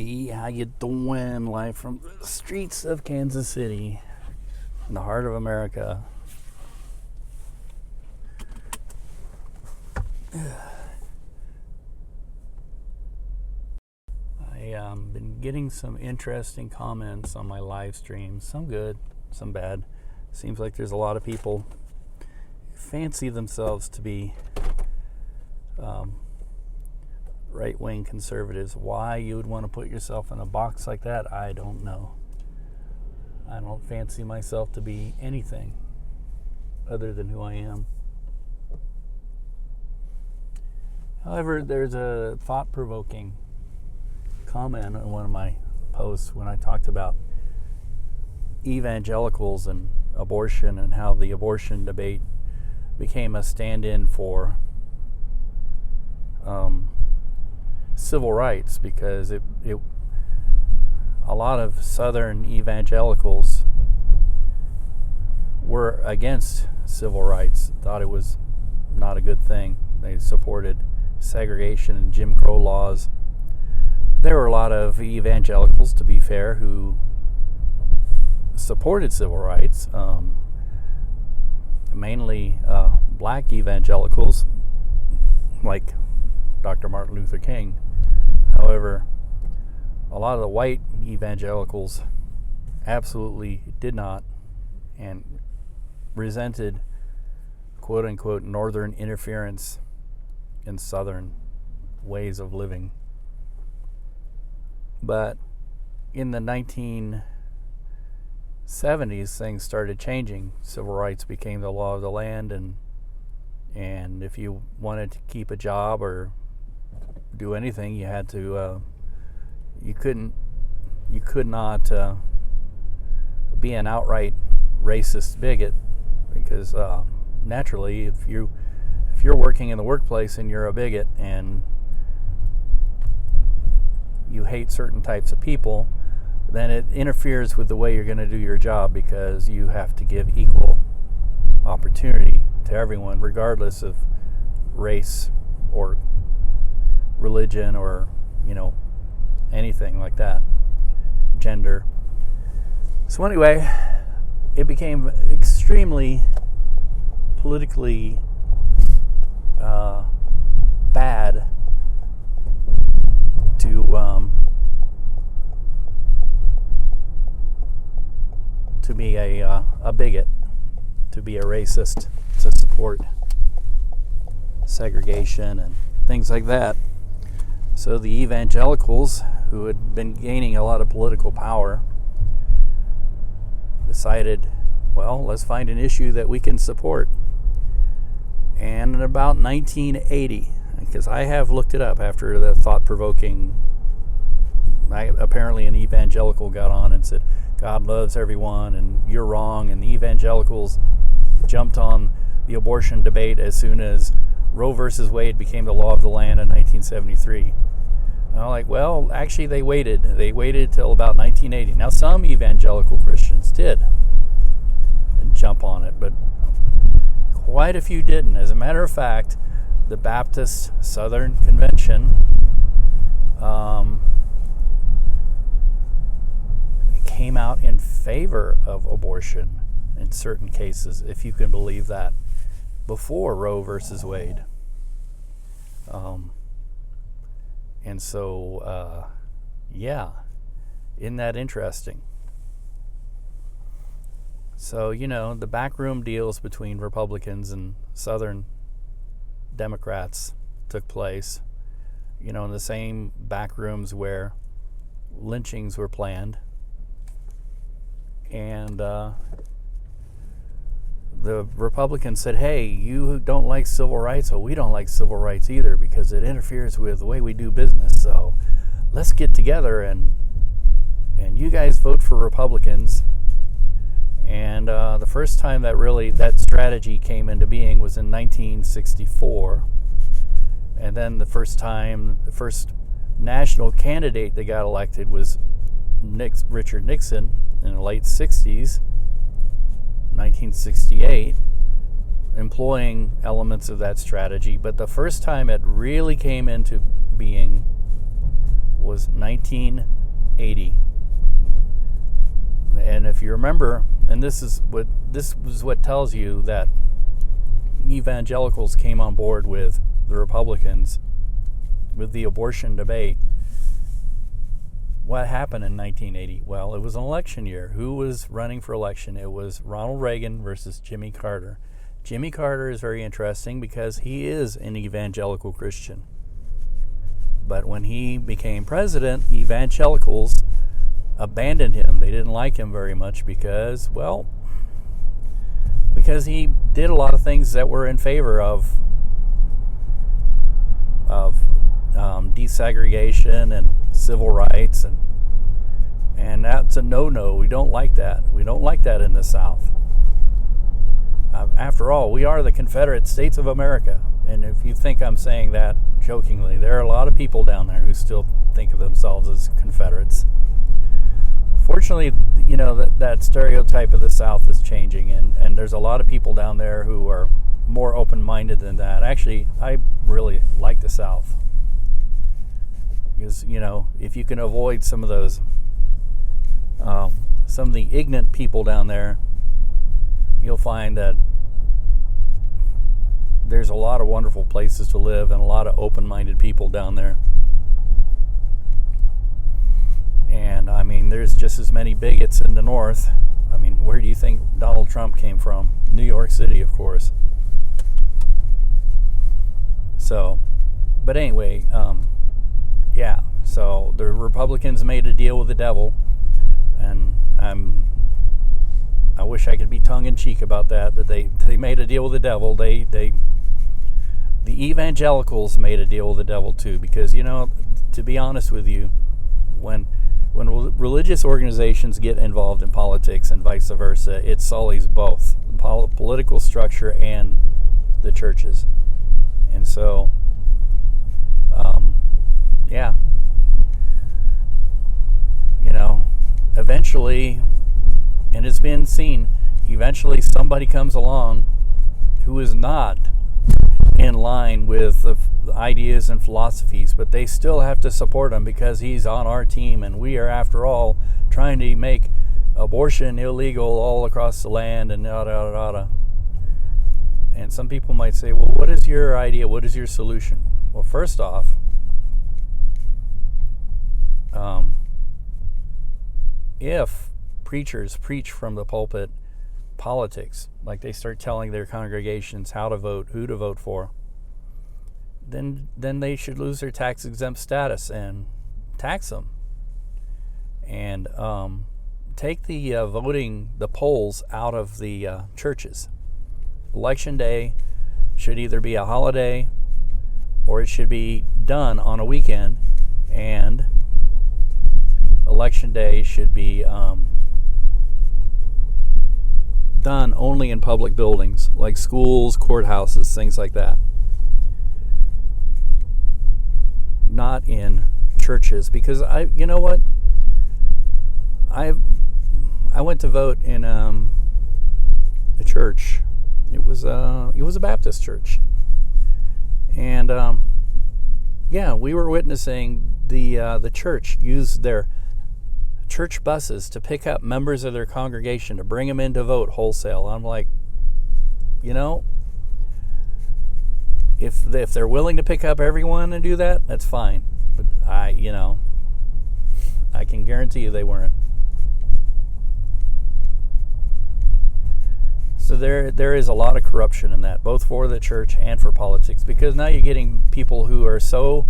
Hey, how you doing? Live from the streets of Kansas City, in the heart of America. I've been getting some interesting comments on my live streams. Some good, some bad. Seems like there's a lot of people who fancy themselves to be right-wing conservatives. Why you would want to put yourself in a box like that, I don't know. I don't fancy myself to be anything other than who I am. However, there's a thought-provoking comment on one of my posts when I talked about evangelicals and abortion and how the abortion debate became a stand-in for civil rights, because a lot of Southern evangelicals were against civil rights, thought it was not a good thing. They supported segregation and Jim Crow laws. There were a lot of evangelicals, to be fair, who supported civil rights, mainly black evangelicals, like Dr. Martin Luther King. However, a lot of the white evangelicals absolutely did not, and resented quote-unquote northern interference in southern ways of living. But in the 1970s, things started changing. Civil rights became the law of the land, and if you wanted to keep a job or do anything, you had to you could not be an outright racist bigot, because naturally, if you're working in the workplace and you're a bigot and you hate certain types of people, then it interferes with the way you're going to do your job, because you have to give equal opportunity to everyone, regardless of race or religion or, anything like that, gender. So anyway, it became extremely politically bad to be a bigot, to be a racist, to support segregation and things like that. So the evangelicals, who had been gaining a lot of political power, decided, well, let's find an issue that we can support. And in about 1980, because I have looked it up after the thought-provoking, apparently an evangelical got on and said, God loves everyone and you're wrong, and the evangelicals jumped on the abortion debate as soon as Roe versus Wade became the law of the land in 1973. I'm like, well, actually they waited till about 1980. Now, some evangelical Christians did jump on it, but quite a few didn't. As a matter of fact, the Baptist Southern Convention came out in favor of abortion in certain cases, if you can believe that, before Roe versus Wade. And so, isn't that interesting? So, the backroom deals between Republicans and Southern Democrats took place, in the same back rooms where lynchings were planned. And the Republicans said, hey, you don't like civil rights? Well, we don't like civil rights either, because it interferes with the way we do business. So let's get together and you guys vote for Republicans. And the first time that strategy came into being was in 1964. And then the first national candidate that got elected was Richard Nixon in the late 60s, 1968, employing elements of that strategy. But the first time it really came into being was 1980. And if you remember, and this was what tells you that evangelicals came on board with the Republicans with the abortion debate. What happened in 1980? Well, it was an election year. Who was running for election? It was Ronald Reagan versus Jimmy Carter. Jimmy Carter is very interesting because he is an evangelical Christian. But when he became president, evangelicals abandoned him. They didn't like him very much because he did a lot of things that were in favor of desegregation and civil rights, and that's a no-no. We don't like that. We don't like that in the South. After all, we are the Confederate States of America. And if you think I'm saying that jokingly, there are a lot of people down there who still think of themselves as Confederates. Fortunately, that stereotype of the South is changing, and there's a lot of people down there who are more open-minded than that. Actually, I really like the South. Because, if you can avoid some of those, some of the ignorant people down there, you'll find that there's a lot of wonderful places to live and a lot of open-minded people down there. And, there's just as many bigots in the North. Where do you think Donald Trump came from? New York City, of course. So, but anyway, so the Republicans made a deal with the devil, and I wish I could be tongue-in-cheek about that, but they made a deal with the devil. The evangelicals made a deal with the devil too, because, to be honest with you, when religious organizations get involved in politics and vice versa, it sullies both the political structure and the churches. And so, eventually, and it's been seen, eventually somebody comes along who is not in line with the ideas and philosophies, but they still have to support him because he's on our team, and we are, after all, trying to make abortion illegal all across the land, and yada yada yada. And some people might say, well, what is your idea? What is your solution? Well, first off, if preachers preach from the pulpit politics, like they start telling their congregations how to vote, who to vote for, then they should lose their tax-exempt status and tax them. And take the polls out of the churches. Election day should either be a holiday or it should be done on a weekend, and election day should be done only in public buildings like schools, courthouses, things like that. Not in churches, because I went to vote in a church. It was a Baptist church, and we were witnessing the church use their church buses to pick up members of their congregation to bring them in to vote wholesale. I'm like, if they're willing to pick up everyone and do that, that's fine. But I can guarantee you they weren't. So there is a lot of corruption in that, both for the church and for politics, because now you're getting people who are so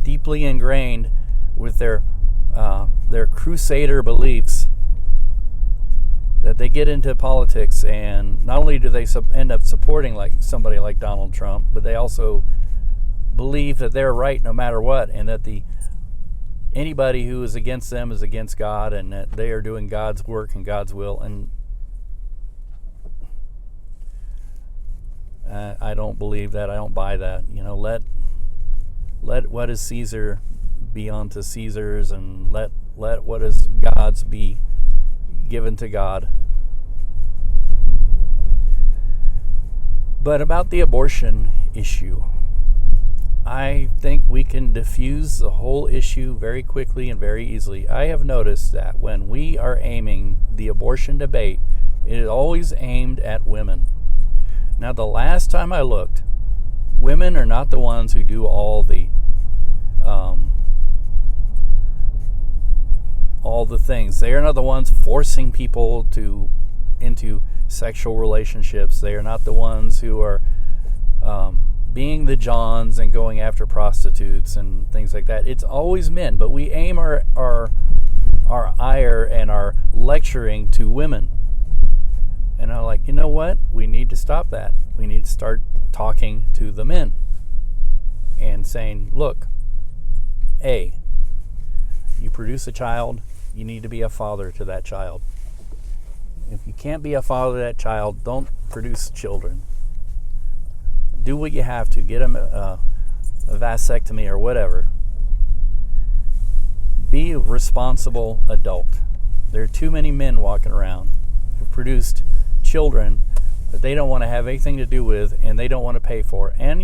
deeply ingrained with their crusader beliefs that they get into politics, and not only do they end up supporting somebody like Donald Trump, but they also believe that they're right no matter what, and that anybody who is against them is against God, and that they are doing God's work and God's will. And I don't believe that. I don't buy that. Let what is Caesar be unto Caesar's, and let what is God's be given to God. But about the abortion issue, I think we can diffuse the whole issue very quickly and very easily. I have noticed that when we are aiming the abortion debate, it is always aimed at women. Now, the last time I looked, women are not the ones who do all the things. They are not the ones forcing people into sexual relationships. They are not the ones who are being the Johns and going after prostitutes and things like that. It's always men, but we aim our ire and our lecturing to women. And I'm like, you know what? We need to stop that. We need to start talking to the men and saying, look, A, you produce a child, you need to be a father to that child. If you can't be a father to that child, don't produce children. Do what you have to. Get them a vasectomy or whatever. Be a responsible adult. There are too many men walking around who've produced children that they don't want to have anything to do with and they don't want to pay for. And,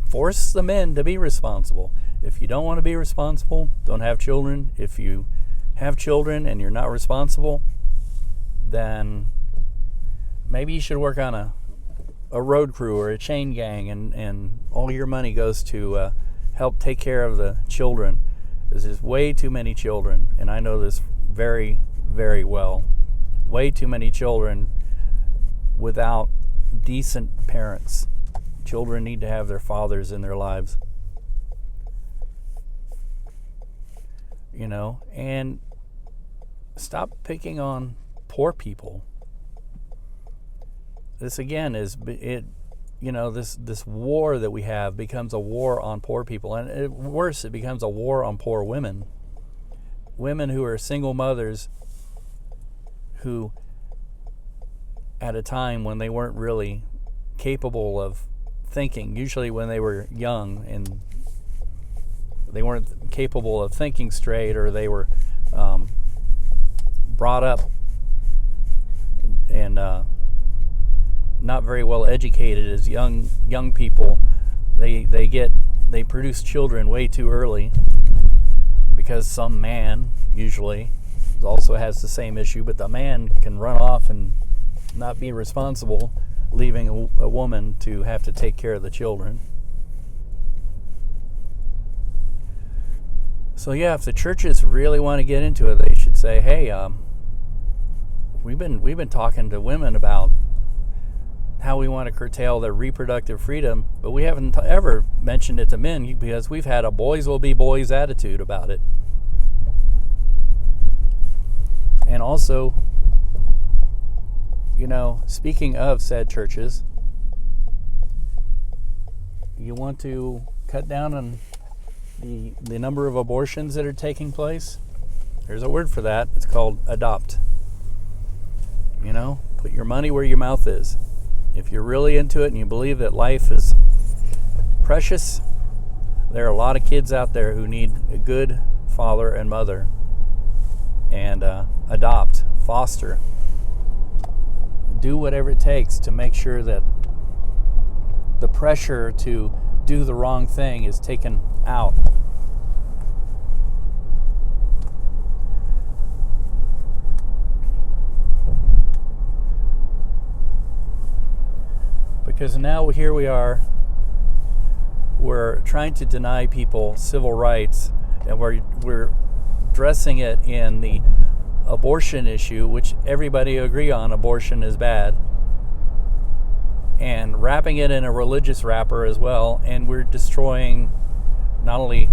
force the men to be responsible. If you don't want to be responsible, don't have children. If you have children and you're not responsible, then maybe you should work on a road crew or a chain gang, and all your money goes to help take care of the children. There's just way too many children, and I know this very, very well. Way too many children without decent parents. Children need to have their fathers in their lives. And stop picking on poor people. This again is it. This war that we have becomes a war on poor people, and worse, it becomes a war on poor women. Women who are single mothers, who, at a time when they weren't really capable of thinking, usually when they were young and they weren't capable of thinking straight, or they were brought up and not very well educated as young people. They produce children way too early because some man usually also has the same issue, but the man can run off and not be responsible, leaving a woman to have to take care of the children. So yeah, if the churches really want to get into it, they should say, hey, we've been talking to women about how we want to curtail their reproductive freedom, but we haven't ever mentioned it to men because we've had a boys will be boys attitude about it. And also, speaking of said churches, you want to cut down on the number of abortions that are taking place? There's a word for that. It's called adopt. Put your money where your mouth is. If you're really into it and you believe that life is precious, there are a lot of kids out there who need a good father and mother. And adopt, foster. Do whatever it takes to make sure that the pressure to do the wrong thing is taken out. Because now here we are, we're trying to deny people civil rights, and we're dressing it in the abortion issue, which everybody agree on abortion is bad, and wrapping it in a religious wrapper as well, and we're destroying not only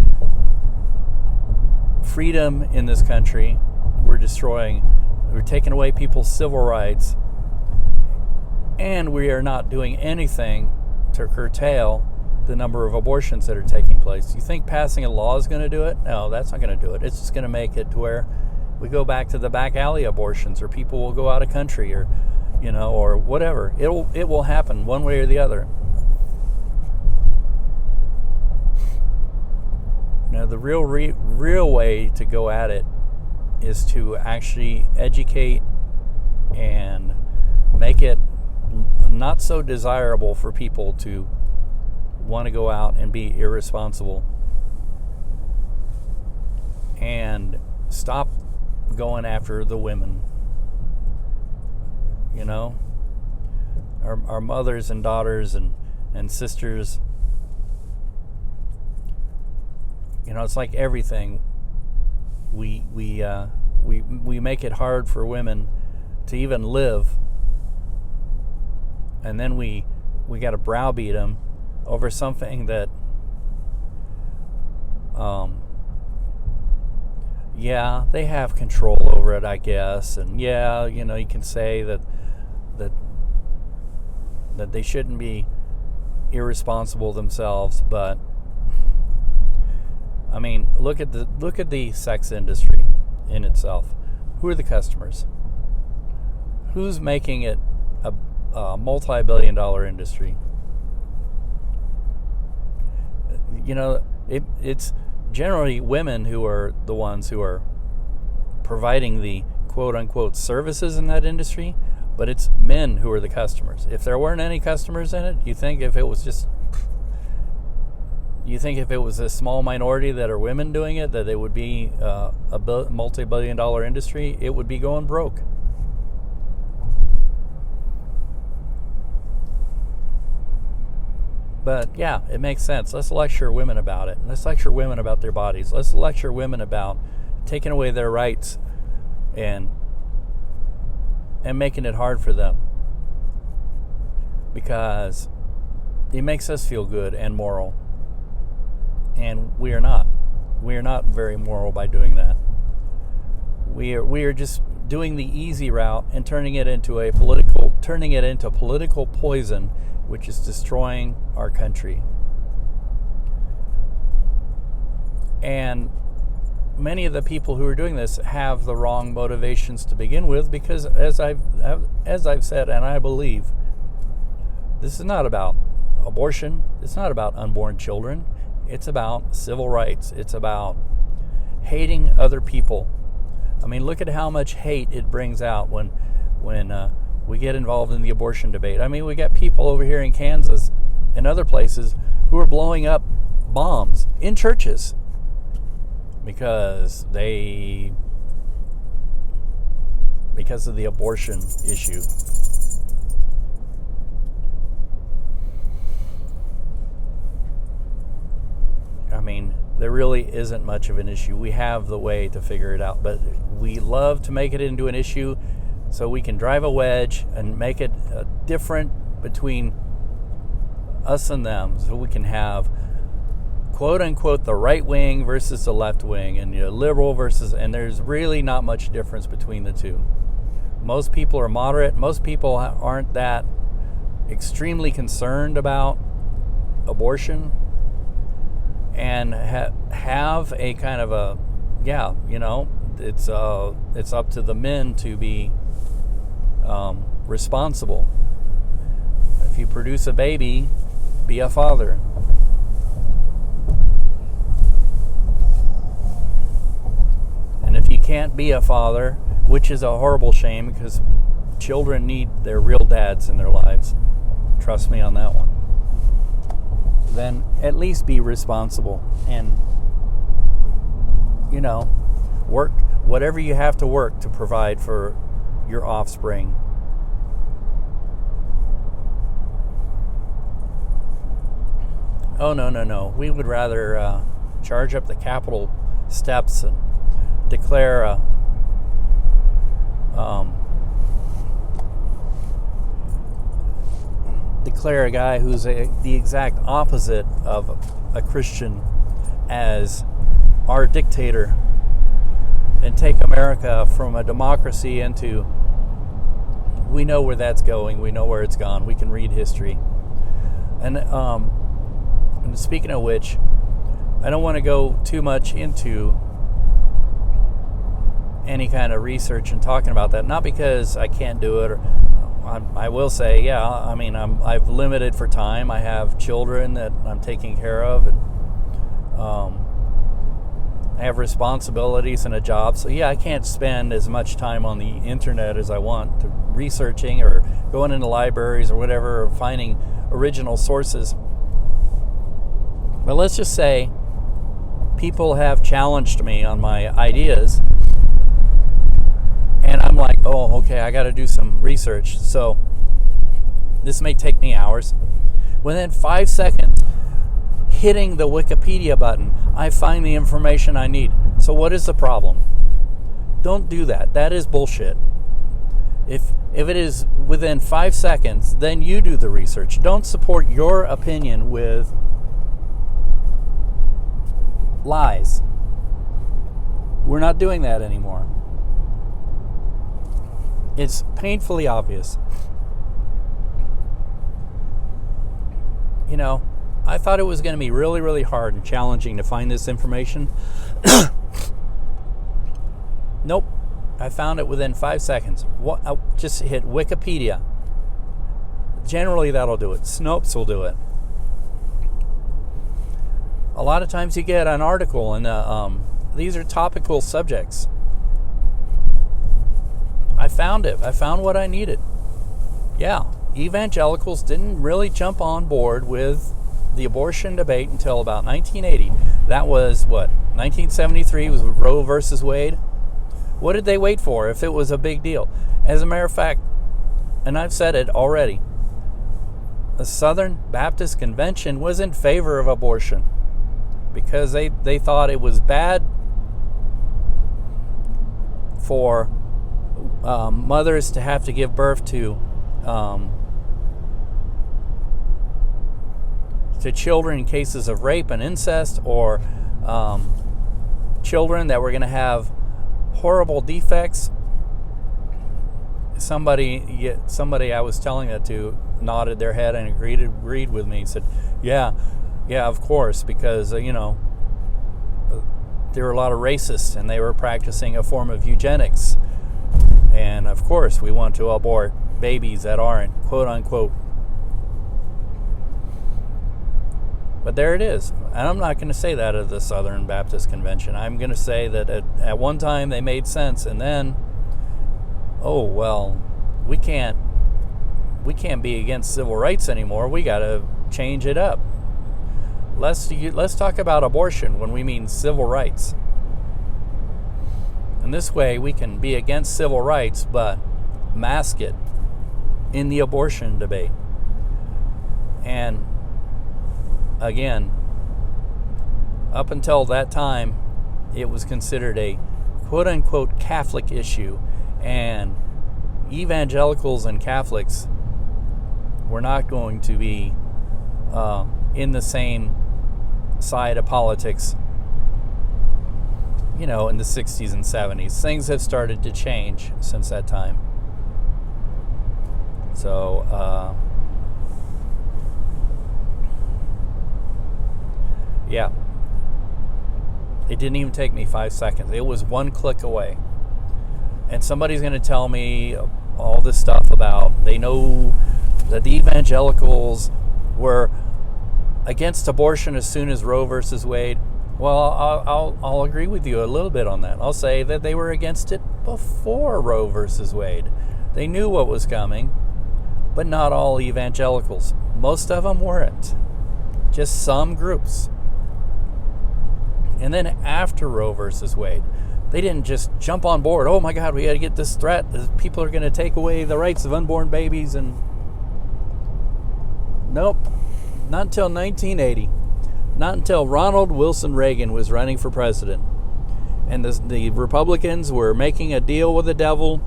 freedom in this country, we're taking away people's civil rights, and we are not doing anything to curtail the number of abortions that are taking place. You think passing a law is going to do it? No, that's not going to do it. It's just going to make it to where we go back to the back alley abortions, or people will go out of country, or or whatever. It will happen one way or the other. The real way to go at it is to actually educate and make it not so desirable for people to want to go out and be irresponsible and stop going after the women. You know, our mothers and daughters and sisters. You know, it's like everything. We make it hard for women to even live, and then we got to browbeat them over something that, yeah, they have control over it, I guess, and yeah, you know, you can say that they shouldn't be irresponsible themselves, but I mean, look at the sex industry in itself. Who are the customers? Who's making it a multi-billion-dollar industry? You know, it's generally women who are the ones who are providing the quote-unquote services in that industry, but it's men who are the customers. If there weren't any customers in it, you think if it was a small minority that are women doing it, that it would be a multi-billion-dollar industry, it would be going broke. But yeah, it makes sense. Let's lecture women about it. Let's lecture women about their bodies. Let's lecture women about taking away their rights and making it hard for them, because it makes us feel good and moral, and we are not very moral by doing that. We are just doing the easy route and turning it into political poison, which is destroying our country. And many of the people who are doing this have the wrong motivations to begin with, because as I've said, and I believe, this is not about abortion. It's not about unborn children. It's about civil rights. It's about hating other people. I mean, look at how much hate it brings out when we get involved in the abortion debate. I mean, we got people over here in Kansas and other places who are blowing up bombs in churches because of the abortion issue. I mean, there really isn't much of an issue. We have the way to figure it out, but we love to make it into an issue so we can drive a wedge and make it different between us and them, so we can have quote unquote the right wing versus the left wing, and liberal versus, and there's really not much difference between the two. Most people are moderate. Most people aren't that extremely concerned about abortion, and have a kind of a, it's up to the men to be responsible. If you produce a baby, be a father. And if you can't be a father, which is a horrible shame, because children need their real dads in their lives, trust me on that one, then at least be responsible and, work whatever you have to work to provide for your offspring. Oh, no. We would rather charge up the Capitol steps and declare a guy who's the exact opposite of a Christian as our dictator, and take America from a democracy into, we know where that's going, we know where it's gone, we can read history. And speaking of which, I don't want to go too much into any kind of research and talking about that, not because I can't do it, or I will say, I've limited for time. I have children that I'm taking care of, and I have responsibilities and a job. So I can't spend as much time on the internet as I want to researching or going into libraries or whatever, or finding original sources. But let's just say people have challenged me on my ideas, and I'm like, oh, okay, I got to do some research. So this may take me hours. Within 5 seconds, hitting the Wikipedia button, I find the information I need. So what is the problem? Don't do that. That is bullshit. If it is within 5 seconds, then you do the research. Don't support your opinion with lies. We're not doing that anymore. It's painfully obvious. You know, I thought it was going to be really, really hard and challenging to find this information. Nope. I found it within 5 seconds. I just hit Wikipedia. Generally, that'll do it. Snopes will do it. A lot of times you get an article, and these are topical subjects. I found it. I found what I needed. Yeah, evangelicals didn't really jump on board with the abortion debate until about 1980. That was, 1973 was Roe versus Wade. What did they wait for if it was a big deal? As a matter of fact, and I've said it already, the Southern Baptist Convention was in favor of abortion because they thought it was bad for mothers to have to give birth to children in cases of rape and incest, or children that were going to have horrible defects. Somebody I was telling that to nodded their head and agreed with me. He said, yeah, of course, because there were a lot of racists and they were practicing a form of eugenics, and of course we want to abort babies that aren't quote unquote. But there it is. And I'm not going to say that at the Southern Baptist Convention. I'm going to say that at one time they made sense, and then, oh, well, we can't be against civil rights anymore. We got to change it up. Let's talk about abortion when we mean civil rights. And this way we can be against civil rights, but mask it in the abortion debate. And again, up until that time, it was considered a quote-unquote Catholic issue, and evangelicals and Catholics were not going to be in the same side of politics, in the 60s and 70s. Things have started to change since that time. So, yeah, it didn't even take me 5 seconds. It was one click away. And somebody's going to tell me all this stuff about they know that the evangelicals were against abortion as soon as Roe versus Wade. Well, I'll agree with you a little bit on that. I'll say that they were against it before Roe versus Wade. They knew what was coming, but not all evangelicals. Most of them weren't. Just some groups. And then after Roe versus Wade, they didn't just jump on board. Oh my God, we got to get this threat. People are going to take away the rights of unborn babies. And nope, not until 1980. Not until Ronald Wilson Reagan was running for president. And the Republicans were making a deal with the devil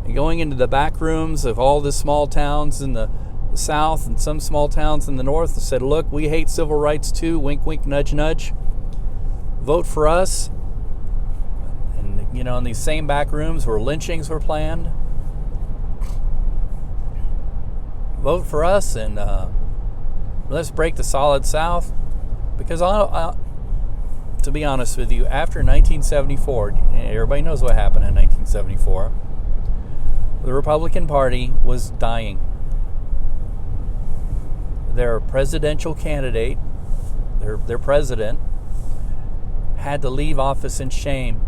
and going into the back rooms of all the small towns in the South and some small towns in the North and said, look, we hate civil rights too. Wink, wink, nudge, nudge. Vote for us. And, in these same back rooms where lynchings were planned. Vote for us and let's break the solid South. Because, to be honest with you, after 1974, everybody knows what happened in 1974, the Republican Party was dying. Their presidential candidate, their president, had to leave office in shame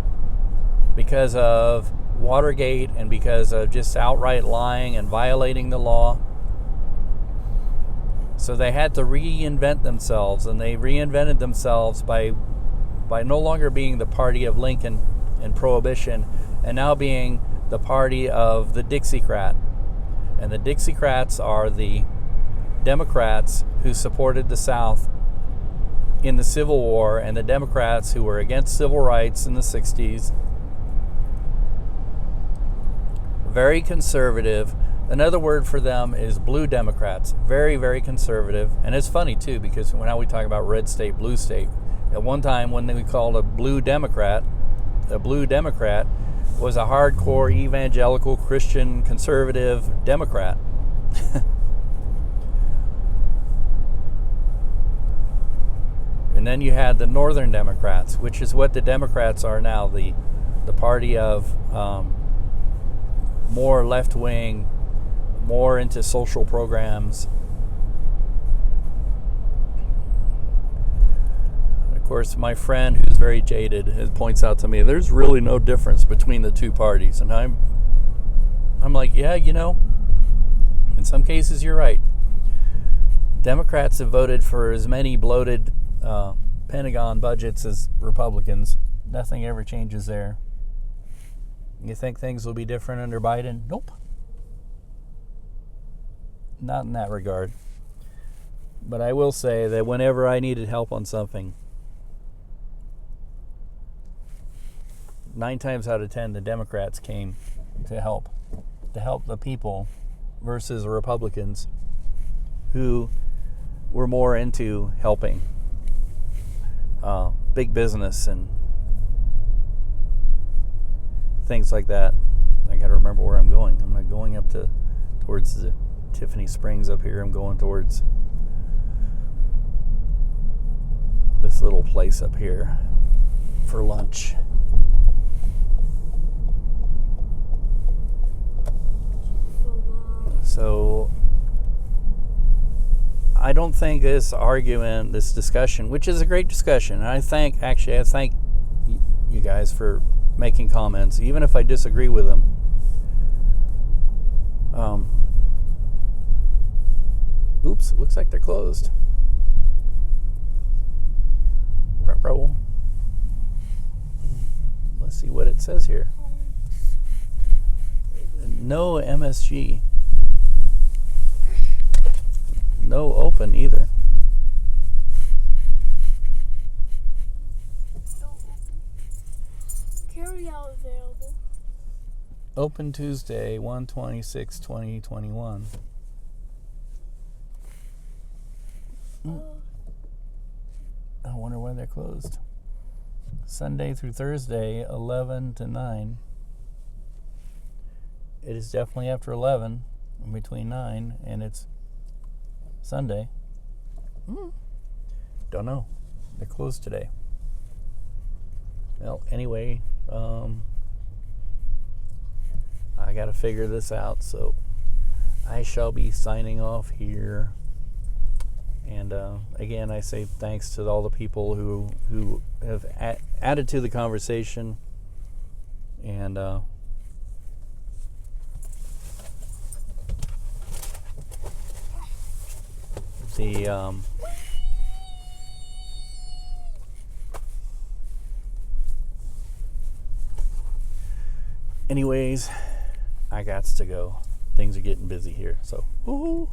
because of Watergate and because of just outright lying and violating the law. So they had to reinvent themselves, and they reinvented themselves by no longer being the party of Lincoln and Prohibition, and now being the party of the Dixiecrat. And the Dixiecrats are the Democrats who supported the South in the Civil War, and the Democrats who were against civil rights in the 60s. Very conservative. Another word for them is blue Democrats. Very, very conservative. And it's funny, too, because now we talk about red state, blue state. At one time, when we called a blue Democrat was a hardcore evangelical Christian conservative Democrat. And then you had the Northern Democrats, which is what the Democrats are now, the party of more left-wing, more into social programs. Of course, my friend, who's very jaded, points out to me, there's really no difference between the two parties. And I'm like, yeah, in some cases you're right. Democrats have voted for as many bloated Pentagon budgets as Republicans. Nothing ever changes there. You think things will be different under Biden? Nope. Not in that regard. But I will say that whenever I needed help on something, 9 times out of 10, the Democrats came to help the people versus the Republicans who were more into helping big business and things like that. I got to remember where I'm going. I'm not going up towards the Tiffany Springs up here. I'm going towards this little place up here for lunch. So I don't think this argument, this discussion, which is a great discussion, and I thank you guys for making comments, even if I disagree with them. Oops, it looks like they're closed. Let's see what it says here. No MSG. No open either. Carry out available. Open Tuesday, 1/26/2021. I wonder why they're closed. Sunday through Thursday, 11 to 9. It is definitely after 11, between 9, and it's Sunday. Don't know. They're closed today. Well, anyway, I got to figure this out, so I shall be signing off here. And again, I say thanks to all the people who have added to the conversation. And anyways, I got to go. Things are getting busy here, so woohoo!